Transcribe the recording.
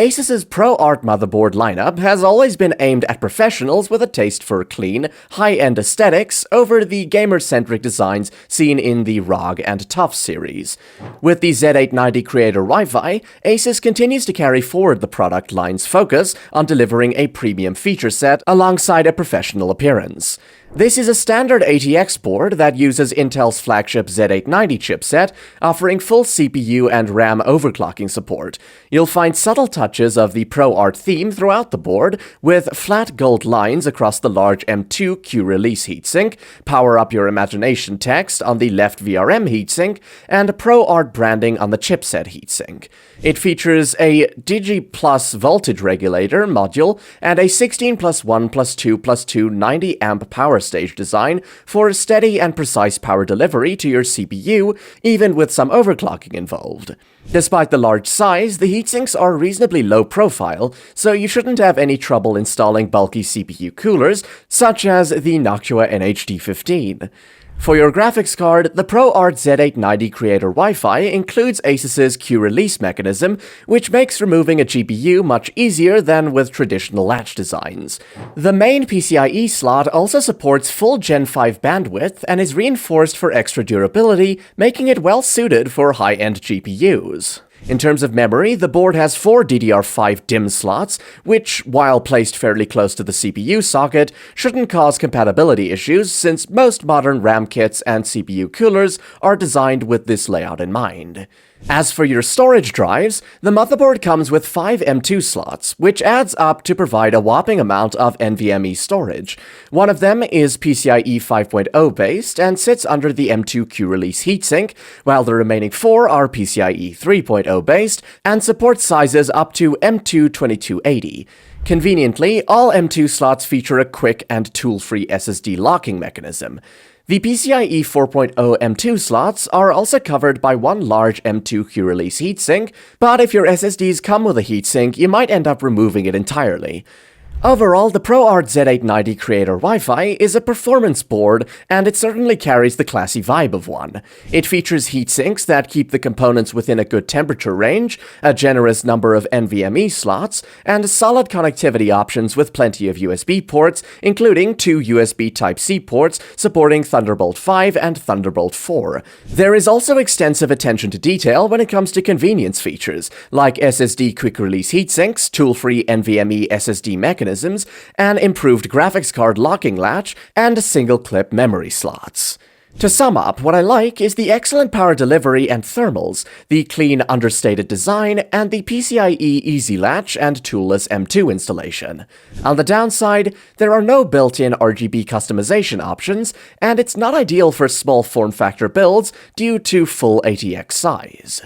ASUS's ProArt motherboard lineup has always been aimed at professionals with a taste for clean, high-end aesthetics over the gamer-centric designs seen in the ROG and TUF series. With the Z890 Creator Wi-Fi, ASUS continues to carry forward the product line's focus on delivering a premium feature set alongside a professional appearance. This is a standard ATX board that uses Intel's flagship Z890 chipset, offering full CPU and RAM overclocking support. You'll find subtle touches of the ProArt theme throughout the board, with flat gold lines across the large M2 Q-Release heatsink, Power Up Your Imagination text on the left VRM heatsink, and ProArt branding on the chipset heatsink. It features a Digi Plus voltage regulator module and a 16+1+2+2 90-amp power stage design for steady and precise power delivery to your CPU, even with some overclocking involved. Despite the large size, the heatsinks are reasonably low profile, so you shouldn't have any trouble installing bulky CPU coolers, such as the Noctua NHD15. For your graphics card, the ProArt Z890 Creator Wi-Fi includes ASUS's Q-Release mechanism, which makes removing a GPU much easier than with traditional latch designs. The main PCIe slot also supports full Gen 5 bandwidth and is reinforced for extra durability, making it well suited for high-end GPUs. In terms of memory, the board has 4 DDR5 DIMM slots, which, while placed fairly close to the CPU socket, shouldn't cause compatibility issues since most modern RAM kits and CPU coolers are designed with this layout in mind. As for your storage drives, the motherboard comes with 5 M2 slots, which adds up to provide a whopping amount of NVMe storage. One of them is PCIe 5.0 based and sits under the M2 Q-Release heatsink, while the remaining 4 are PCIe 3.0 based and support sizes up to M2 2280. Conveniently, all M2 slots feature a quick and tool-free SSD locking mechanism. The PCIe 4.0 M2 slots are also covered by one large M2 Q-Release heatsink, but if your SSDs come with a heatsink, you might end up removing it entirely. Overall, the ProArt Z890 Creator Wi-Fi is a performance board, and it certainly carries the classy vibe of one. It features heatsinks that keep the components within a good temperature range, a generous number of NVMe slots, and solid connectivity options with plenty of USB ports, including 2 USB Type-C ports supporting Thunderbolt 5 and Thunderbolt 4. There is also extensive attention to detail when it comes to convenience features, like SSD quick-release heatsinks, tool-free NVMe SSD mechanisms, an improved graphics card locking latch, and single-clip memory slots. To sum up, what I like is the excellent power delivery and thermals, the clean understated design, and the PCIe Easy Latch and toolless M2 installation. On the downside, there are no built-in RGB customization options, and it's not ideal for small form factor builds due to full ATX size.